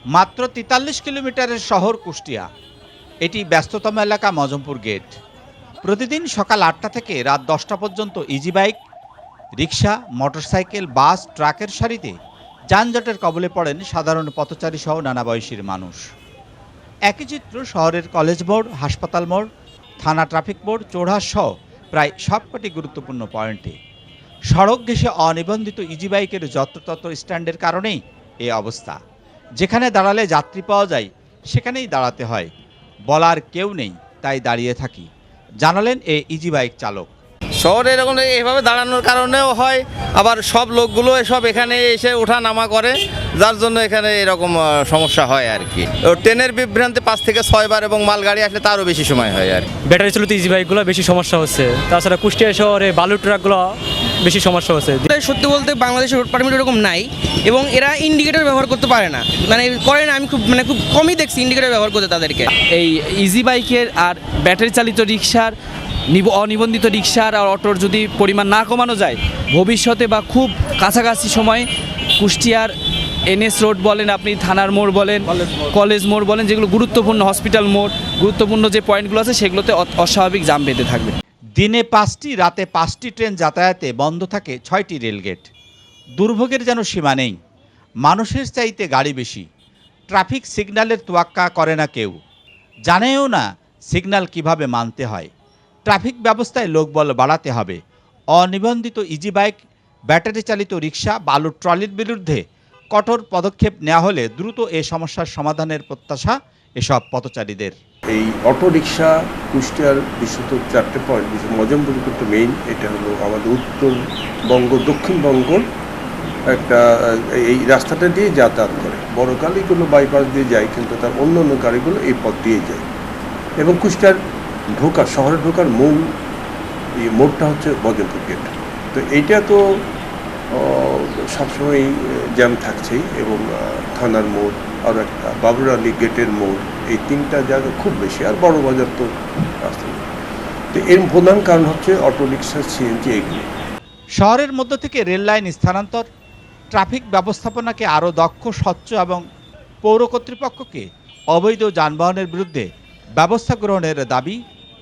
মাত্র ৪৩ কিলোমিটারের শহর কুষ্টিয়া। এটি ব্যস্ততম এলাকা মজমপুর গেট। প্রতিদিন সকাল ৮টা থেকে রাত ১০টা পর্যন্ত ইজি বাইক, রিক্সা, মোটরসাইকেল, বাস, ট্রাকের সারিতে যানজটের কবলে পড়েন সাধারণ পথচারী সহ নানা বয়সীর মানুষ। একই চিত্র শহরের কলেজ মোড়, হাসপাতাল মোড়, থানা ট্রাফিক মোড়, চৌরাস্তা সহ প্রায় সবকটি গুরুত্বপূর্ণ পয়েন্টে। সড়ক ঘেঁষে অনিবন্ধিত ইজি বাইকের যত্রতত্র স্ট্যান্ডের কারণেই এই অবস্থা। যেখানে দাঁড়ালে যাত্রী পাওয়া যায় সেখানেই দাঁড়াতে হয়, বলার কেউ নেই, তাই দাঁড়িয়ে থাকি, জানালেন এই ইজি বাইক চালক। শহরে এরকম এইভাবে দাঁড়ানোর কারণেও হয়, আবার সব লোকগুলো এসব এখানে এসে ওঠা নামা করে, যার জন্য এখানে এরকম সমস্যা হয় আর কি। ট্রেনের বিভ্রান্তি ৫ থেকে ৬ বার এবং মালগাড়ি আসলে তারও বেশি সময় হয় আর কি। ব্যাটারি চালিত ইজি বাইকগুলো বেশি সমস্যা হচ্ছে, তাছাড়া কুষ্টিয়া শহরে বালু ট্রাকগুলো বেশি সমস্যা হচ্ছে। সত্যি বলতে বাংলাদেশের রোড পারমিট এরকম নাই এবং এরা ইন্ডিকেটর ব্যবহার করতে পারে না, করে না। আমি খুব কমই দেখছি ইন্ডিকেটর ব্যবহার করতে তাদেরকে। এই ইজি বাইকের আর ব্যাটারি চালিত রিক্সার, অনিবন্ধিত রিক্সার আর অটোর যদি পরিমাণ না কমানো যায়, ভবিষ্যতে বা খুব কাছাকাছি সময় কুষ্টিয়ার NS রোড বলেন, আপনি থানার মোড় বলেন, কলেজ মোড় বলেন, যেগুলো গুরুত্বপূর্ণ হসপিটাল মোড়, গুরুত্বপূর্ণ যে পয়েন্টগুলো আছে সেগুলোতে অস্বাভাবিক জাম বেঁধে থাকবে। দিনে 5টি, রাতে 5টি ট্রেন যাতায়াতে বন্ধ থাকে 6টি রেলগেট। দুর্ভোগের যেন সীমা নেই। মানুষের চাইতে গাড়ি বেশি। ট্রাফিক সিগন্যালের তোয়াক্কা করে না কেউ, জানেও না সিগন্যাল কিভাবে মানতে হয়। ট্রাফিক ব্যবস্থায় লোকবল বাড়াতে হবে। অনিবন্ধিত ইজি বাইক, ব্যাটারি চালিত রিক্সা, বালুর ট্রলির বিরুদ্ধে কঠোর পদক্ষেপ নেওয়া হলে দ্রুত এ সমস্যার সমাধানের প্রত্যাশা এসব পথচারীদের। এই অটো রিক্সা কুষ্টিয়ার বিশেষত 4টে পয়েন্ট, মজমপুর কিন্তু মেইন। এটা হলো আমাদের উত্তরবঙ্গ দক্ষিণবঙ্গর একটা, এই রাস্তাটা দিয়ে যাতায়াত করে। বড় গাড়িগুলো বাইপাস দিয়ে যায়, কিন্তু তার অন্য অন্য গাড়িগুলো এই পথ দিয়ে যায়। এবং কুষ্টিয়ার শহরে ঢোকার মূল মোড়টা হচ্ছে মজমপুর গেট। তো এইটা তো সবসময় জ্যাম থাকছেই। এবং থানার মোড়, আর একটা বাবুর আলী গেটের মোড়, এই 3টা জায়গা খুব বেশি। আর বড় বাজার তো রাস্তা। তো এর প্রধান কারণ হচ্ছে অটোরিক্সা, CNG এগুলো। শহরের মধ্য থেকে রেল লাইন স্থানান্তর, ট্রাফিক ব্যবস্থাপনাকে আরও দক্ষ, স্বচ্ছ এবং পৌর কর্তৃপক্ষকে অবৈধ যানবাহনের বিরুদ্ধে ব্যবস্থা গ্রহণের দাবি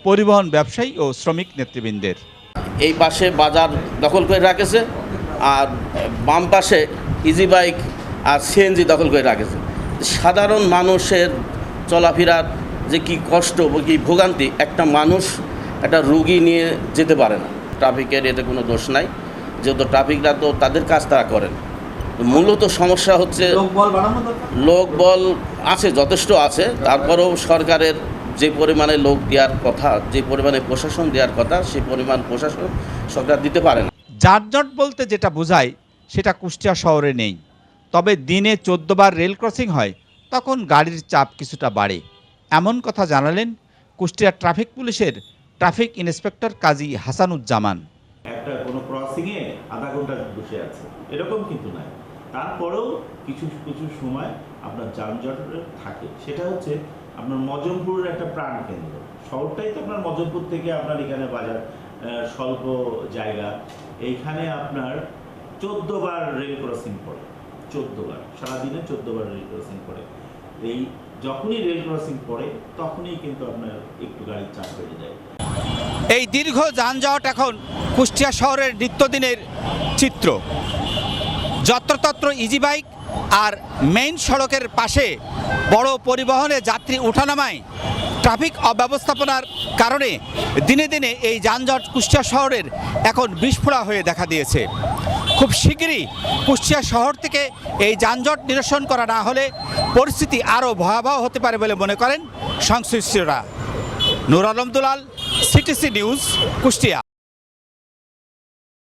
পরিবহন ব্যবসায়ী ও শ্রমিক নেতৃবৃন্দের। এই পাশে বাজার দখল করে রাখেছে, আর বাম পাশে ইজি বাইক আর CNG দখল করে রাখেছে। সাধারণ মানুষের চলাফেরার যে কি কষ্ট, কি ভোগান্তি, একটা মানুষ একটা রুগী নিয়ে যেতে পারে না। ট্রাফিকের এতে কোনো দোষ নাই, যেহেতু ট্রাফিকরা তো তাদের কাজ তারা করেন। মূলত সমস্যা হচ্ছে লোকবল আছে, যথেষ্ট আছে, তারপরেও সরকারের যে পরিমাণে লোক দেওয়ার কথা, যে পরিমাণে প্রশাসন দেওয়ার কথা, সেই পরিমাণ প্রশাসন সরকার দিতে পারে না। যানজট বলতে যেটা বোঝায় সেটা কুষ্টিয়া শহরে নেই। তবে দিনে 14 বার রেল ক্রসিং হয়, তখন গাড়ির চাপ কিছুটা বাড়ে, এমন কথা জানালেন কুষ্টিয়া ট্রাফিক পুলিশের ট্রাফিক ইন্সপেক্টর কাজী হাসানুজ্জামান। একটা কোনো ক্রসিংয়ে আধা ঘন্টা বসে আছে এরকম কিন্তু নাই, তারপরেও কিছু কিছু সময় আপনার যানজট থাকে। সেটা হচ্ছে আপনার মজমপুরের একটা প্রাণ কেন্দ্র। শহরটাই তো আপনার মজমপুর থেকে আপনার এখানে বাজার স্বল্প জায়গা, এইখানে আপনার 14 বার রেল ক্রসিং পড়ে। 14 বার, সারাদিনে 14 বার রেল ক্রসিং পড়ে। এই যখনই রেল ক্রসিং পড়ে তখনই কিন্তু আপনার একটু গাড়ির চাপ বেড়ে যায়। এই দীর্ঘ যানজট এখন কুষ্টিয়া শহরের নিত্যদিনের চিত্র। যত্রতত্র ইজি বাইক আর মেইন সড়কের পাশে বড় পরিবহনে যাত্রী ওঠানামায় ট্রাফিক অব্যবস্থাপনার কারণে দিনে দিনে এই যানজট কুষ্টিয়া শহরের এখন বিস্ফোরা হয়ে দেখা দিয়েছে। খুব শীঘ্রই কুষ্টিয়া শহর থেকে এই যানজট নিরসন করা না হলে পরিস্থিতি আরও ভয়াবহ হতে পারে বলে মনে করেন সংশ্লিষ্টরা। নূর আলম দুলাল, CTC নিউজ, কুষ্টিয়া।